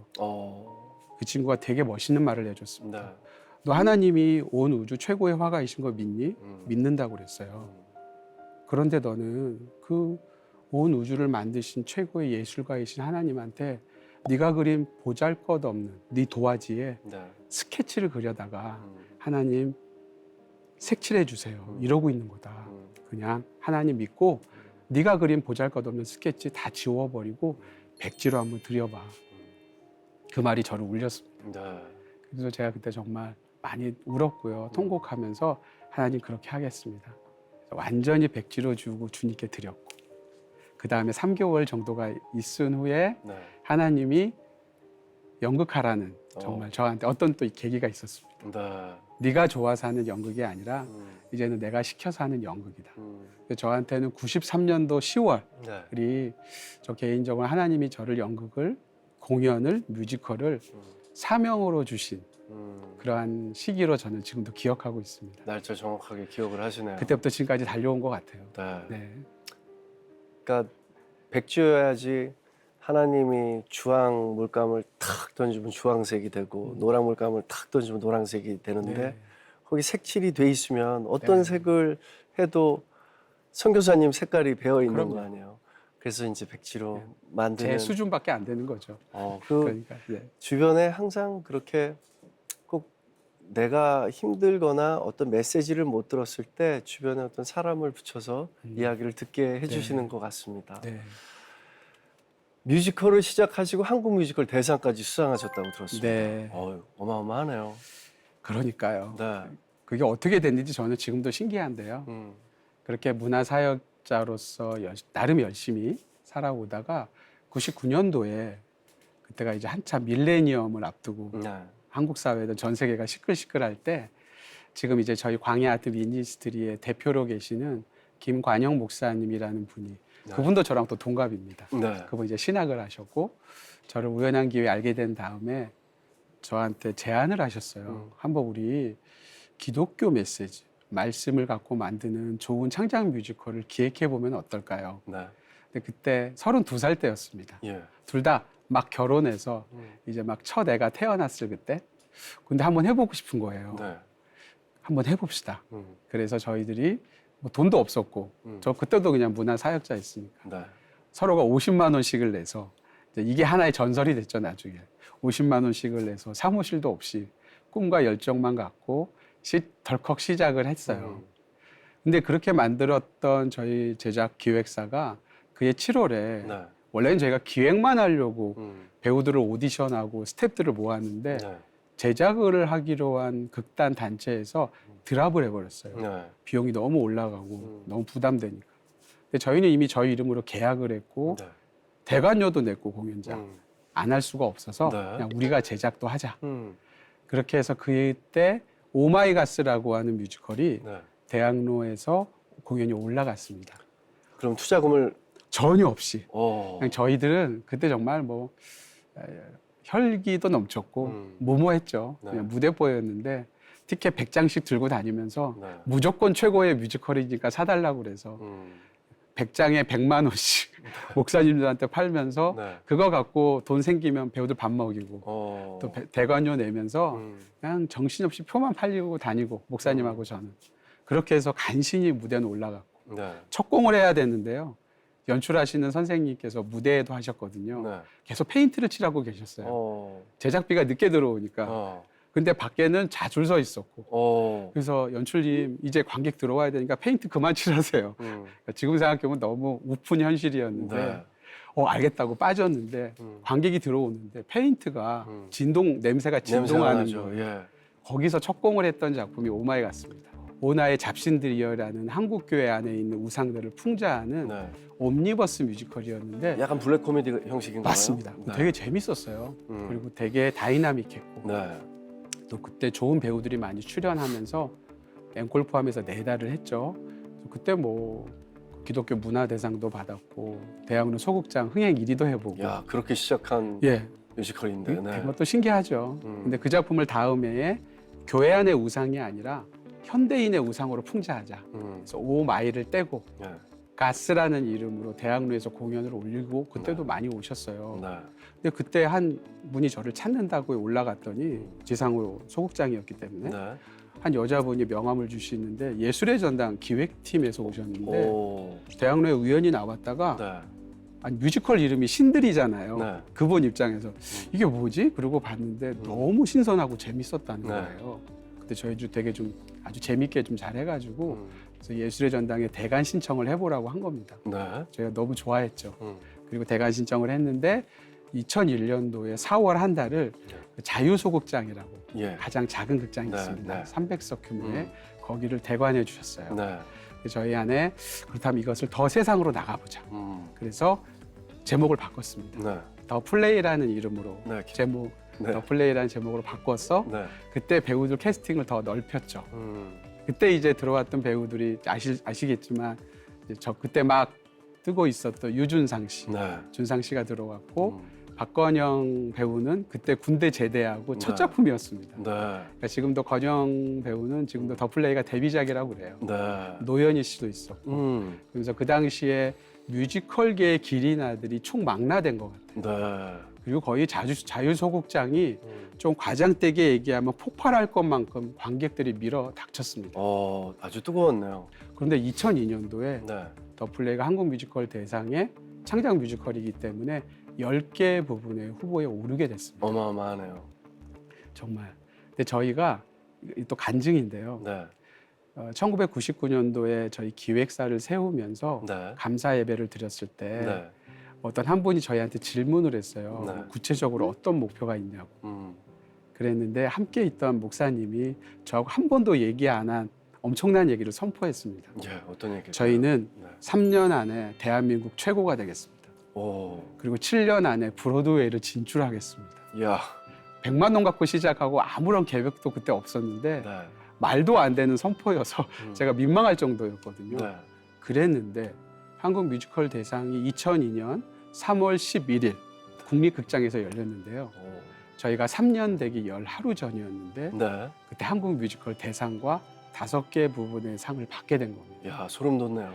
그 친구가 되게 멋있는 말을 해줬습니다. 네. 너 하나님이 온 우주 최고의 화가이신 거 믿니? 믿는다고 그랬어요. 그런데 너는 그 온 우주를 만드신 최고의 예술가이신 하나님한테 네가 그린 보잘것없는 네 도화지에 네. 스케치를 그려다가 하나님 색칠해 주세요. 이러고 있는 거다. 그냥 하나님 믿고 네가 그린 보잘것없는 스케치 다 지워버리고 백지로 한번 들여봐. 그 말이 저를 울렸습니다. 네. 그래서 제가 그때 정말 많이 울었고요. 통곡하면서 하나님 그렇게 하겠습니다. 그래서 완전히 백지로 지우고 주님께 드렸고 그 다음에 3개월 정도가 있은 후에 네. 하나님이 연극하라는 정말 저한테 어떤 또 계기가 있었습니다. 네. 네가 좋아서 하는 연극이 아니라 이제는 내가 시켜서 하는 연극이다. 그래서 저한테는 93년도 10월이 네. 저 개인적으로 하나님이 저를 연극을 공연을 뮤지컬을 사명으로 주신 그러한 시기로 저는 지금도 기억하고 있습니다. 날짜 정확하게 기억을 하시네요. 그때부터 지금까지 달려온 것 같아요. 네. 네. 그러니까 백지여야지 하나님이 주황 물감을 탁 던지면 주황색이 되고 노랑 물감을 탁 던지면 노란색이 되는데 네. 거기 색칠이 돼 있으면 어떤 네. 색을 해도 선교사님 색깔이 배어 있는 그럼요. 거 아니에요. 그래서 이제 백지로 네. 만드는 제 수준밖에 안 되는 거죠. 그 그러니까 네. 주변에 항상 그렇게 꼭 내가 힘들거나 어떤 메시지를 못 들었을 때 주변에 어떤 사람을 붙여서 이야기를 듣게 해주시는 네. 것 같습니다. 네. 뮤지컬을 시작하시고 한국 뮤지컬 대상까지 수상하셨다고 들었습니다. 네. 어마어마하네요. 그러니까요. 네. 그게 어떻게 됐는지 저는 지금도 신기한데요. 그렇게 문화사역 사역자로서 나름 열심히 살아오다가 99년도에 그때가 이제 한참 밀레니엄을 앞두고 네. 한국 사회든 전 세계가 시끌시끌할 때 지금 이제 저희 광야 아트 미니스트리의 대표로 계시는 김관영 목사님이라는 분이 네. 그분도 저랑 또 동갑입니다. 네. 그분 이제 신학을 하셨고 저를 우연한 기회에 알게 된 다음에 저한테 제안을 하셨어요. 한번 우리 기독교 메시지, 말씀을 갖고 만드는 좋은 창작 뮤지컬을 기획해 보면 어떨까요? 네. 근데 그때 32살 때였습니다. 예. 둘 다 막 결혼해서 이제 막 첫 애가 태어났을 그때. 근데 한번 해보고 싶은 거예요. 네. 한번 해봅시다. 음. 그래서 저희들이 뭐 돈도 없었고 저 그때도 그냥 문화 사역자였으니까 네. 서로가 50만 원씩을 내서 이제 이게 하나의 전설이 됐죠 나중에. 50만 원씩을 내서 사무실도 없이 꿈과 열정만 갖고 덜컥 시작을 했어요. 근데 그렇게 만들었던 저희 제작 기획사가 그해 7월에 네. 원래는 저희가 기획만 하려고 음. 배우들을 오디션하고 스태프들을 모았는데 네. 제작을 하기로 한 극단 단체에서 드랍을 해버렸어요. 네. 비용이 너무 올라가고 너무 부담되니까. 근데 저희는 이미 저희 이름으로 계약을 했고 네. 대관료도 냈고 공연장 안 할 수가 없어서 네. 그냥 우리가 제작도 하자. 음. 그렇게 해서 그때 오마이갓스라고 하는 뮤지컬이 네. 대학로에서 공연이 올라갔습니다. 그럼 투자금을 전혀 없이. 어. 그냥 저희들은 그때 정말 뭐 혈기도 넘쳤고 네. 무모했죠. 그냥 무대뽀였는데 티켓 100장씩 들고 다니면서 네. 무조건 최고의 뮤지컬이니까 사달라고 그래서 100장에 100만 원씩 목사님들한테 팔면서 네. 그거 갖고 돈 생기면 배우들 밥 먹이고 어. 또 대관료 내면서 그냥 정신없이 표만 팔리고 다니고 목사님하고 저는 그렇게 해서 간신히 무대는 올라갔고 네. 첫 공을 해야 되는데요. 연출하시는 선생님께서 무대에도 하셨거든요. 네. 계속 페인트를 칠하고 계셨어요. 어. 제작비가 늦게 들어오니까. 어. 근데 밖에는 자줄 서 있었고. 어. 그래서 연출님 이제 관객 들어와야 되니까 페인트 그만 칠하세요. 그러니까 지금 생각해보면 너무 우픈 현실이었는데 네. 알겠다고 빠졌는데 관객이 들어오는데 페인트가 냄새가 냄새가 진동하는 나죠. 거예요. 예. 거기서 첫 공을 했던 작품이 오마이갓스입니다. 오나의 잡신들이여라는 한국 교회 안에 있는 우상들을 풍자하는 네. 옴니버스 뮤지컬이었는데 약간 블랙 코미디 형식인가요? 맞습니다. 네. 되게 재밌었어요. 그리고 되게 다이나믹했고 네. 또 그때 좋은 배우들이 많이 출연하면서 앵콜 포함해서 4달을 했죠. 그때 뭐 기독교 문화대상도 받았고 대학로 소극장 흥행 1위도 해보고 야, 그렇게 시작한 예, 뮤지컬인데. 네. 그것도 신기하죠. 근데 그 작품을 다음 해에 교회 안의 우상이 아니라 현대인의 우상으로 풍자하자. 그래서 오마이를 떼고 네. 가스라는 이름으로 대학로에서 공연을 올리고 그때도 많이 오셨어요. 네. 근데 그때 한 분이 저를 찾는다고 올라갔더니 지상으로 소극장이었기 때문에 네. 한 여자분이 명함을 주시는데 예술의 전당 기획팀에서 오셨는데 오. 대학로에 우연히 나왔다가 네. 아니, 뮤지컬 이름이 신들이잖아요. 네. 그분 입장에서 이게 뭐지? 그러고 봤는데 너무 신선하고 재밌었다는 네. 거예요. 근데 저희 주 되게 좀 아주 재밌게 좀 잘해가지고 그래서 예술의 전당에 대관 신청을 해보라고 한 겁니다. 네. 제가 너무 좋아했죠. 그리고 대관 신청을 했는데 2001년도에 4월 한 달을 자유소극장이라고 예. 가장 작은 극장이 네, 있습니다. 네. 300석 규모의 거기를 대관해 주셨어요. 네. 저희 안에 그렇다면 이것을 더 세상으로 나가보자. 그래서 제목을 바꿨습니다. 네. 더 플레이라는 이름으로 네. 제목 네. 더 플레이라는 제목으로 바꿔서 네. 그때 배우들 캐스팅을 더 넓혔죠. 그때 이제 들어왔던 배우들이 아시겠지만 이제 저 그때 막 뜨고 있었던 유준상 씨, 네. 준상 씨가 들어왔고 박건영 배우는 그때 군대 제대하고 첫 네. 작품이었습니다. 네. 그러니까 지금도 건영 배우는 지금도 더 플레이가 데뷔작이라고 그래요. 네. 노현희 씨도 있었고 그래서 그 당시에 뮤지컬계의 기린아들이 총망라된 것 같아요. 네. 그리고 거의 자유소극장이 좀 과장되게 얘기하면 폭발할 것만큼 관객들이 밀어 닥쳤습니다. 아주 뜨거웠네요. 그런데 2002년도에 네. 더 플레이가 한국 뮤지컬 대상의 창작 뮤지컬이기 때문에 10개 부분에 후보에 오르게 됐습니다. 어마어마하네요. 정말. 근데 저희가 또 간증인데요. 네. 1999년도에 저희 기획사를 세우면서 네. 감사 예배를 드렸을 때 네. 어떤 한 분이 저희한테 질문을 했어요. 네. 구체적으로 어떤 목표가 있냐고. 그랬는데 함께 있던 목사님이 저하고 한 번도 얘기 안 한 엄청난 얘기를 선포했습니다. 예, 어떤 얘기죠? 저희는 네. 3년 안에 대한민국 최고가 되겠습니다. 오, 그리고 7년 안에 브로드웨이를 진출하겠습니다. 야, 100만 원 갖고 시작하고 아무런 계획도 그때 없었는데 네. 말도 안 되는 선포여서 제가 민망할 정도였거든요. 네. 그랬는데 한국 뮤지컬 대상이 2002년 3월 11일 국립극장에서 열렸는데요. 오, 저희가 3년 되기 열 하루 전이었는데 네. 그때 한국 뮤지컬 대상과 5개 부분의 상을 받게 된 겁니다. 야, 소름 돋네요.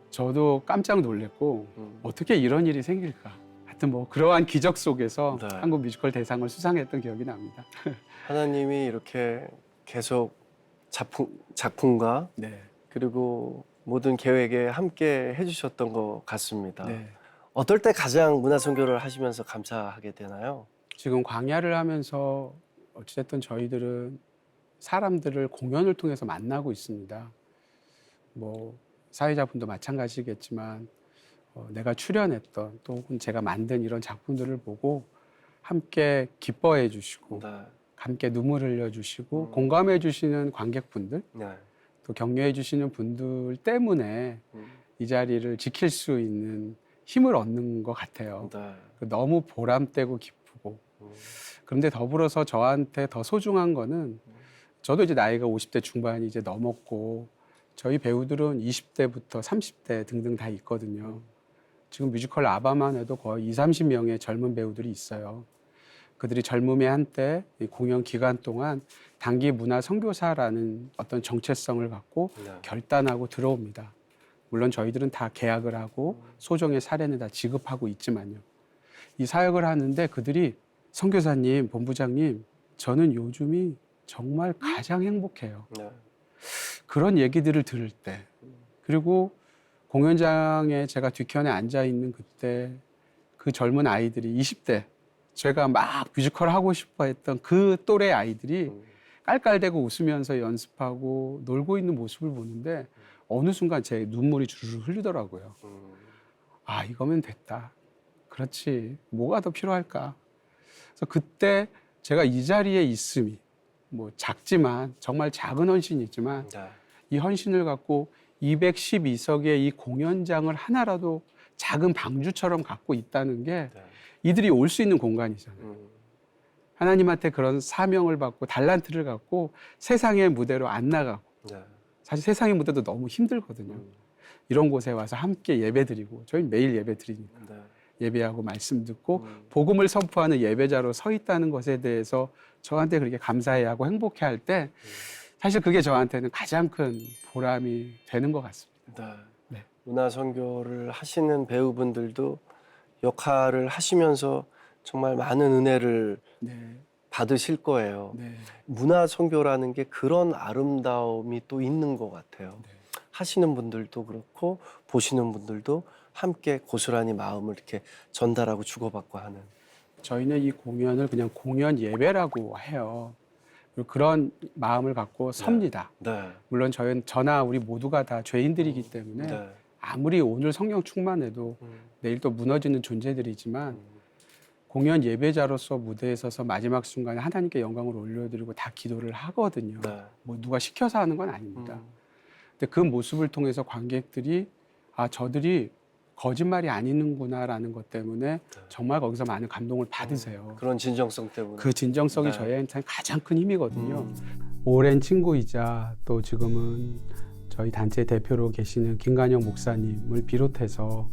저도 깜짝 놀랐고 어떻게 이런 일이 생길까. 하여튼 뭐 그러한 기적 속에서 네. 한국 뮤지컬 대상을 수상했던 기억이 납니다. 하나님이 이렇게 계속 작품과 네. 그리고 모든 계획에 함께 해주셨던 것 같습니다. 네. 어떨 때 가장 문화선교를 하시면서 감사하게 되나요? 지금 광야를 하면서 어찌됐든 저희들은 사람들을 공연을 통해서 만나고 있습니다. 뭐 사회자분도 마찬가지겠지만 내가 출연했던 또 혹은 제가 만든 이런 작품들을 보고 함께 기뻐해 주시고 네. 함께 눈물을 흘려 주시고 공감해 주시는 관객분들 네. 또 격려해 주시는 분들 때문에 이 자리를 지킬 수 있는 힘을 얻는 것 같아요. 네. 너무 보람되고 기쁘고 그런데 더불어서 저한테 더 소중한 거는 저도 이제 나이가 50대 중반이 이제 넘었고 저희 배우들은 20대부터 30대 등등 다 있거든요. 지금 뮤지컬 아바만 해도 거의 20, 30명의 젊은 배우들이 있어요. 그들이 젊음의 한때 이 공연 기간 동안 단기 문화 선교사라는 어떤 정체성을 갖고 네. 결단하고 들어옵니다. 물론 저희들은 다 계약을 하고 소정의 사례는 다 지급하고 있지만요. 이 사역을 하는데 그들이 선교사님, 본부장님, 저는 요즘이 정말 가장 행복해요. 네. 그런 얘기들을 들을 때 그리고 공연장에 제가 뒤편에 앉아 있는 그때 그 젊은 아이들이 20대 제가 막 뮤지컬 하고 싶어 했던 그 또래 아이들이 깔깔대고 웃으면서 연습하고 놀고 있는 모습을 보는데 어느 순간 제 눈물이 주르르 흐르더라고요. 아, 이거면 됐다. 그렇지. 뭐가 더 필요할까? 그래서 그때 제가 이 자리에 있음이 뭐 작지만 정말 작은 헌신이지만 네. 이 헌신을 갖고 212석의 이 공연장을 하나라도 작은 방주처럼 갖고 있다는 게 네. 이들이 올 수 있는 공간이잖아요. 하나님한테 그런 사명을 받고 달란트를 갖고 세상의 무대로 안 나가고 네. 사실 세상의 무대도 너무 힘들거든요. 이런 곳에 와서 함께 예배드리고 저희 매일 예배드리니까 네. 예배하고 말씀 듣고 복음을 선포하는 예배자로 서 있다는 것에 대해서 저한테 그렇게 감사해하고 행복해할 때 사실 그게 저한테는 가장 큰 보람이 되는 것 같습니다. 네. 네. 문화 선교를 하시는 배우분들도 역할을 하시면서 정말 많은 은혜를 네, 받으실 거예요. 네, 문화 선교라는 게 그런 아름다움이 또 있는 것 같아요. 네. 하시는 분들도 그렇고 보시는 분들도 함께 고스란히 마음을 이렇게 전달하고 주고받고 하는. 저희는 이 공연을 그냥 공연 예배라고 해요. 그리고 그런 마음을 갖고 섭니다. 네. 물론 저나 우리 모두가 다 죄인들이기 때문에 네. 아무리 오늘 성령 충만해도 내일 또 무너지는 존재들이지만 공연 예배자로서 무대에 서서 마지막 순간에 하나님께 영광을 올려드리고 다 기도를 하거든요. 네. 뭐 누가 시켜서 하는 건 아닙니다. 근데 그 모습을 통해서 관객들이 아, 저들이 거짓말이 아니는구나라는 것 때문에 정말 거기서 많은 감동을 받으세요. 그런 진정성 때문에. 그 진정성이 네. 저희한테 가장 큰 힘이거든요. 오랜 친구이자 또 지금은 저희 단체 대표로 계시는 김관영 목사님을 비롯해서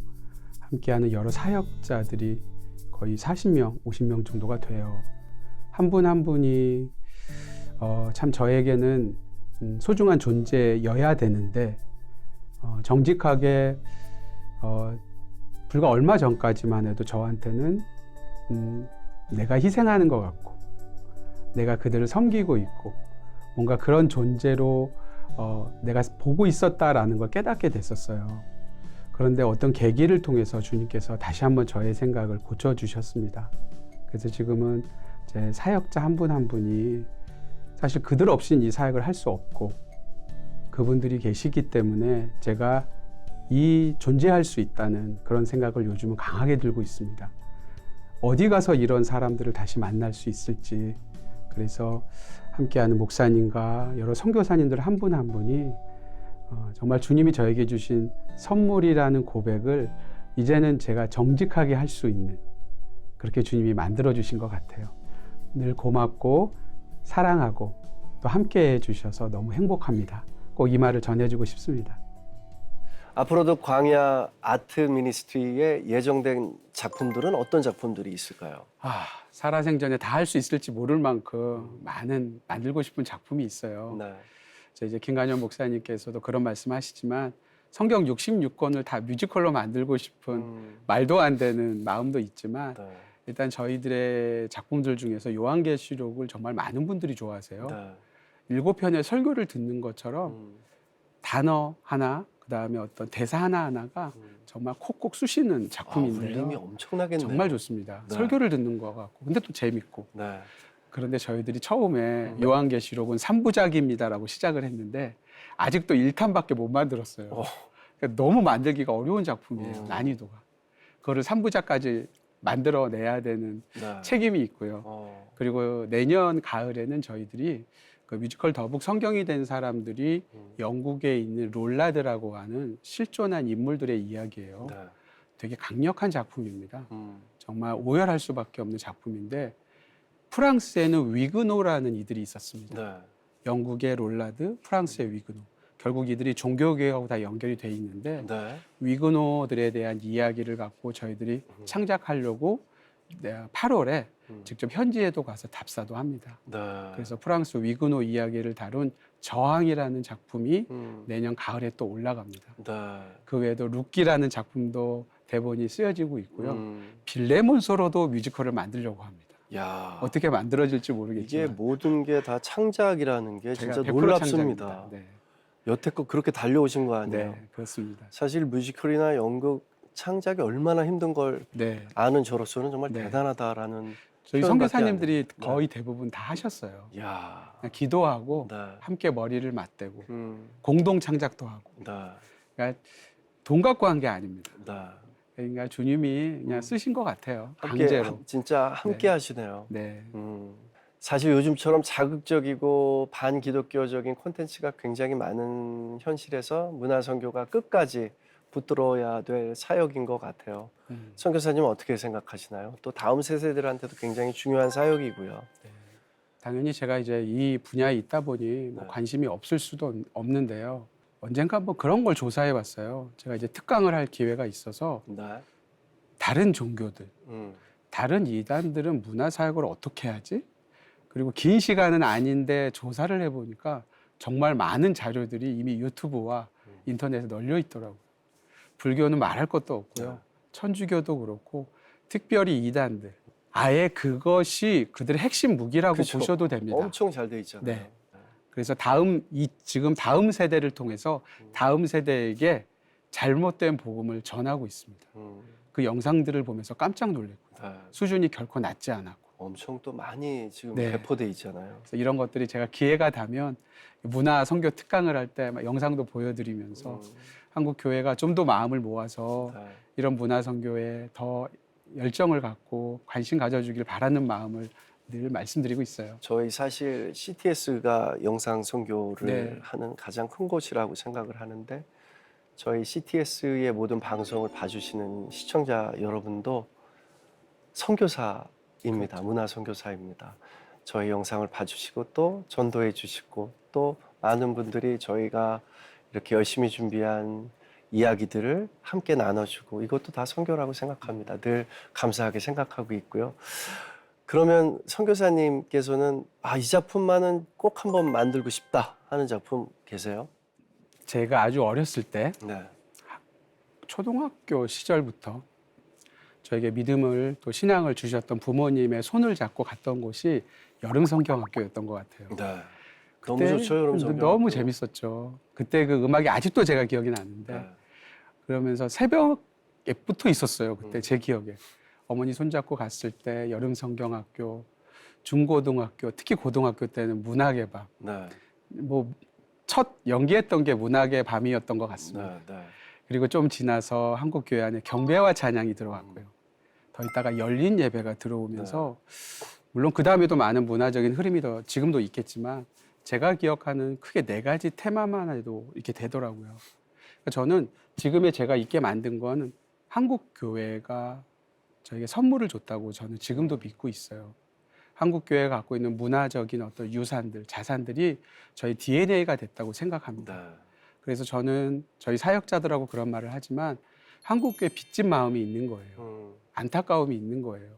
함께하는 여러 사역자들이 거의 40명, 50명 정도가 돼요. 한 분 한 분이 참 저에게는 소중한 존재여야 되는데 정직하게 불과 얼마 전까지만 해도 저한테는 내가 희생하는 것 같고 내가 그들을 섬기고 있고 뭔가 그런 존재로 내가 보고 있었다라는 걸 깨닫게 됐었어요. 그런데 어떤 계기를 통해서 주님께서 다시 한번 저의 생각을 고쳐주셨습니다. 그래서 지금은 제 사역자 한 분 한 분이 사실 그들 없이는 이 사역을 할 수 없고 그분들이 계시기 때문에 제가 존재할 수 있다는 그런 생각을 요즘은 강하게 들고 있습니다. 어디 가서 이런 사람들을 다시 만날 수 있을지. 그래서 함께하는 목사님과 여러 선교사님들 한 분 한 분이 정말 주님이 저에게 주신 선물이라는 고백을 이제는 제가 정직하게 할 수 있는 그렇게 주님이 만들어 주신 것 같아요. 늘 고맙고 사랑하고 또 함께해 주셔서 너무 행복합니다. 꼭 이 말을 전해주고 싶습니다. 앞으로도 광야 아트 미니스트리에 예정된 작품들은 어떤 작품들이 있을까요? 살아생전에 다 할 수 있을지 모를 만큼 많은 만들고 싶은 작품이 있어요. 네. 이제 김관현 목사님께서도 그런 말씀하시지만 성경 66권을 다 뮤지컬로 만들고 싶은 말도 안 되는 마음도 있지만 네. 일단 저희들의 작품들 중에서 요한계시록을 정말 많은 분들이 좋아하세요. 네. 7편의 설교를 듣는 것처럼 단어 하나, 그다음에 어떤 대사 하나하나가 정말 콕콕 쑤시는 작품인데요. 울림이 엄청나겠네요. 정말 좋습니다. 네. 설교를 듣는 것 같고 근데 또 재밌고. 네. 그런데 저희들이 처음에 요한계시록은 3부작입니다라고 시작을 했는데 아직도 1탄밖에 못 만들었어요. 그러니까 너무 만들기가 어려운 작품이에요. 난이도가. 그거를 3부작까지 만들어내야 되는 네. 책임이 있고요. 그리고 내년 가을에는 저희들이 그 뮤지컬 더북 성경이 된 사람들이 영국에 있는 롤라드라고 하는 실존한 인물들의 이야기예요. 네. 되게 강력한 작품입니다. 정말 오열할 수밖에 없는 작품인데 프랑스에는 위그노라는 이들이 있었습니다. 네. 영국의 롤라드, 프랑스의 위그노. 결국 이들이 종교개혁하고 다 연결이 돼 있는데 네. 위그노들에 대한 이야기를 갖고 저희들이 창작하려고 8월에 직접 현지에도 가서 답사도 합니다. 네. 그래서 프랑스 위그노 이야기를 다룬 저항이라는 작품이 내년 가을에 또 올라갑니다. 네. 그 외에도 룻기라는 작품도 대본이 쓰여지고 있고요. 빌레몬소로도 뮤지컬을 만들려고 합니다. 야. 어떻게 만들어질지 이게 모르겠지만 모든 게 다 창작이라는 게 제가 진짜 100% 놀랍습니다. 창작입니다. 네. 여태껏 그렇게 달려오신 거 아니에요? 네, 그렇습니다. 사실 뮤지컬이나 연극 창작이 얼마나 힘든 걸 네. 아는 저로서는 정말 네. 대단하다라는 저희 표현밖에 선교사님들이 안 돼요. 거의 대부분 다 하셨어요. 야. 그냥 기도하고 네. 함께 머리를 맞대고 음. 공동 창작도 하고. 네. 그러니까 돈 갖고 한 게 아닙니다. 네. 그러니까 주님이 그냥 쓰신 것 같아요. 함께 강제로. 진짜 함께 네. 하시네요. 네. 사실 요즘처럼 자극적이고 반기독교적인 콘텐츠가 굉장히 많은 현실에서 문화선교가 끝까지 붙들어야 될 사역인 것 같아요. 선교사님은 어떻게 생각하시나요? 또 다음 세대들한테도 굉장히 중요한 사역이고요. 당연히 제가 이제 이 분야에 있다 보니 뭐 네. 관심이 없을 수도 없는데요. 언젠가 한번 그런 걸 조사해 봤어요. 제가 이제 특강을 할 기회가 있어서 네. 다른 종교들, 다른 이단들은 문화 사역을 어떻게 하지? 그리고 긴 시간은 아닌데 조사를 해보니까 정말 많은 자료들이 이미 유튜브와 인터넷에 널려 있더라고요. 불교는 말할 것도 없고요. 네. 천주교도 그렇고 특별히 이단들. 아예 그것이 그들의 핵심 무기라고 그렇죠. 보셔도 됩니다. 엄청 잘 돼 있잖아요. 네. 그래서 지금 다음 세대를 통해서 다음 세대에게 잘못된 복음을 전하고 있습니다. 그 영상들을 보면서 깜짝 놀랐고요. 네. 수준이 결코 낮지 않았고. 엄청 또 많이 지금 네. 배포돼 있잖아요. 그래서 이런 것들이 제가 기회가 되면 문화 선교 특강을 할 때 영상도 보여드리면서 한국 교회가 좀 더 마음을 모아서 네. 이런 문화 선교에 더 열정을 갖고 관심 가져주길 바라는 마음을 늘 말씀드리고 있어요. 저희 사실 CTS가 영상 선교를 네. 하는 가장 큰 곳이라고 생각을 하는데 저희 CTS의 모든 방송을 봐주시는 시청자 여러분도 선교사입니다. 문화 선교사입니다. 저희 영상을 봐주시고 또 전도해 주시고 또 많은 분들이 저희가 이렇게 열심히 준비한 이야기들을 함께 나눠주고 이것도 다 선교라고 생각합니다. 늘 감사하게 생각하고 있고요. 그러면 선교사님께서는 이 작품만은 꼭 한번 만들고 싶다 하는 작품 계세요? 제가 아주 어렸을 때 네. 초등학교 시절부터 저에게 믿음을 또 신앙을 주셨던 부모님의 손을 잡고 갔던 곳이 여름성경학교였던 것 같아요. 네. 너무 좋죠, 여름성경. 너무 재밌었죠. 그때 그 음악이 아직도 제가 기억이 나는데 네. 그러면서 새벽에 붙어 있었어요. 그때 제 기억에. 어머니 손잡고 갔을 때 여름성경학교, 중고등학교, 특히 고등학교 때는 문학의 밤. 네. 뭐 첫 연기했던 게 문학의 밤이었던 것 같습니다. 네. 네. 그리고 좀 지나서 한국교회 안에 경배와 찬양이 들어왔고요. 더 있다가 열린 예배가 들어오면서 물론 그 다음에도 많은 문화적인 흐름이 더 지금도 있겠지만 제가 기억하는 크게 4가지 테마만 해도 이렇게 되더라고요. 그러니까 저는 지금의 제가 있게 만든 건 한국 교회가 저에게 선물을 줬다고 저는 지금도 믿고 있어요. 한국 교회가 갖고 있는 문화적인 어떤 유산들, 자산들이 저희 DNA가 됐다고 생각합니다. 네. 그래서 저는 저희 사역자들하고 그런 말을 하지만 한국 교회 빚진 마음이 있는 거예요. 안타까움이 있는 거예요.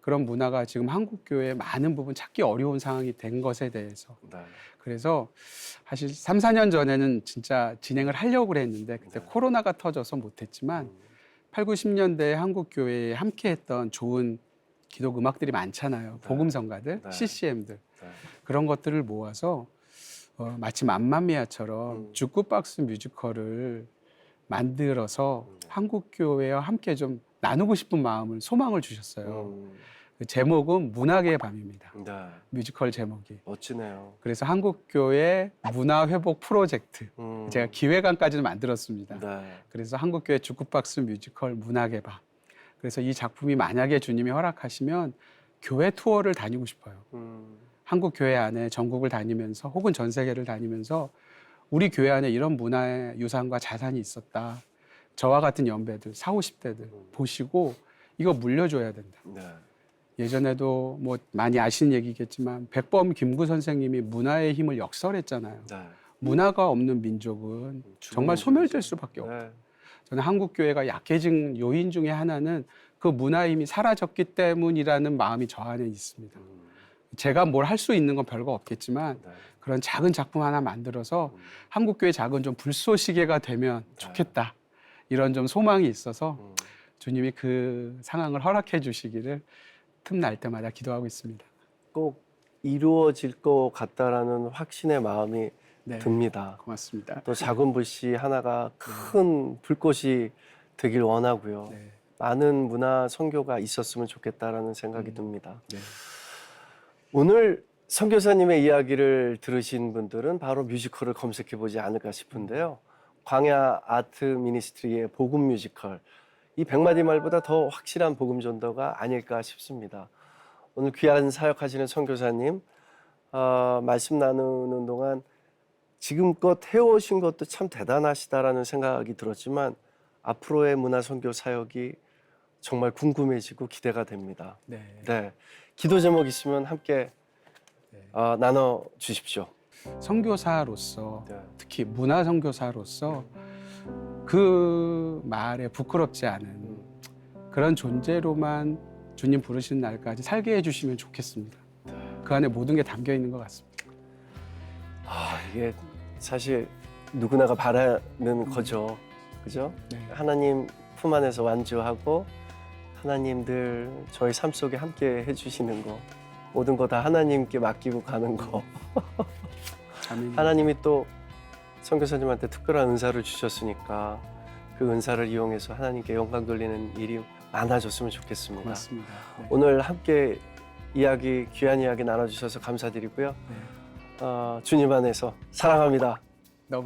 그런 문화가 지금 한국 교회에 많은 부분 찾기 어려운 상황이 된 것에 대해서. 네. 그래서 사실 3, 4년 전에는 진짜 진행을 하려고 그랬는데 그때 네. 코로나가 터져서 못했지만 8, 90년대에 한국 교회에 함께했던 좋은 기독 음악들이 많잖아요. 네. 복음성가들, 네. CCM들 네. 그런 것들을 모아서 마치 맘마미아처럼 주크박스 뮤지컬을 만들어서 한국 교회와 함께 좀 나누고 싶은 마음을 소망을 주셨어요. 그 제목은 문학의 밤입니다. 네. 뮤지컬 제목이. 멋지네요. 그래서 한국 교회 문화 회복 프로젝트 제가 기획안까지는 만들었습니다. 네. 그래서 한국 교회 주크박스 뮤지컬 문학의 밤. 그래서 이 작품이 만약에 주님이 허락하시면 교회 투어를 다니고 싶어요. 한국 교회 안에 전국을 다니면서 혹은 전 세계를 다니면서 우리 교회 안에 이런 문화의 유산과 자산이 있었다. 저와 같은 연배들, 40, 50대들 보시고 이거 물려줘야 된다. 네. 예전에도 뭐 많이 아시는 얘기겠지만 백범 김구 선생님이 문화의 힘을 역설했잖아요. 네. 문화가 없는 민족은 정말 소멸될 수밖에 없다. 네. 저는 한국 교회가 약해진 요인 중에 하나는 그 문화의 힘이 사라졌기 때문이라는 마음이 저 안에 있습니다. 제가 뭘 할 수 있는 건 별거 없겠지만 네. 그런 작은 작품 하나 만들어서 한국 교회 작은 좀 불쏘시개가 되면 좋겠다. 이런 좀 소망이 있어서 주님이 그 상황을 허락해 주시기를 틈날 때마다 기도하고 있습니다. 꼭 이루어질 것 같다라는 확신의 마음이 네, 듭니다. 고맙습니다. 또 작은 불씨 하나가 큰 불꽃이 되길 원하고요. 네, 많은 문화 선교가 있었으면 좋겠다라는 생각이 듭니다. 네. 오늘 선교사님의 이야기를 들으신 분들은 바로 뮤지컬을 검색해 보지 않을까 싶은데요. 광야 아트 미니스트리의 복음 뮤지컬, 이 100마디 말보다 더 확실한 복음 전도가 아닐까 싶습니다. 오늘 귀한 사역하시는 선교사님 말씀 나누는 동안 지금껏 해오신 것도 참 대단하시다라는 생각이 들었지만 앞으로의 문화 선교 사역이 정말 궁금해지고 기대가 됩니다. 네. 네, 기도 제목 있으면 함께 나눠 주십시오. 선교사로서 네. 특히 문화 선교사로서 그 말에 부끄럽지 않은 그런 존재로만 주님 부르시는 날까지 살게 해주시면 좋겠습니다. 그 안에 모든 게 담겨 있는 것 같습니다. 이게 사실 누구나가 바라는 거죠, 그죠? 네. 하나님 품 안에서 완주하고 하나님 늘 저희 삶 속에 함께 해주시는 거, 모든 거 다 하나님께 맡기고 가는 거. 아멘. 하나님이 또 선교사님한테 특별한 은사를 주셨으니까 그 은사를 이용해서 하나님께 영광 돌리는 일이 많아졌으면 좋겠습니다. 고맙습니다. 네. 오늘 함께 귀한 이야기 나눠주셔서 감사드리고요. 네. 주님 안에서 사랑합니다.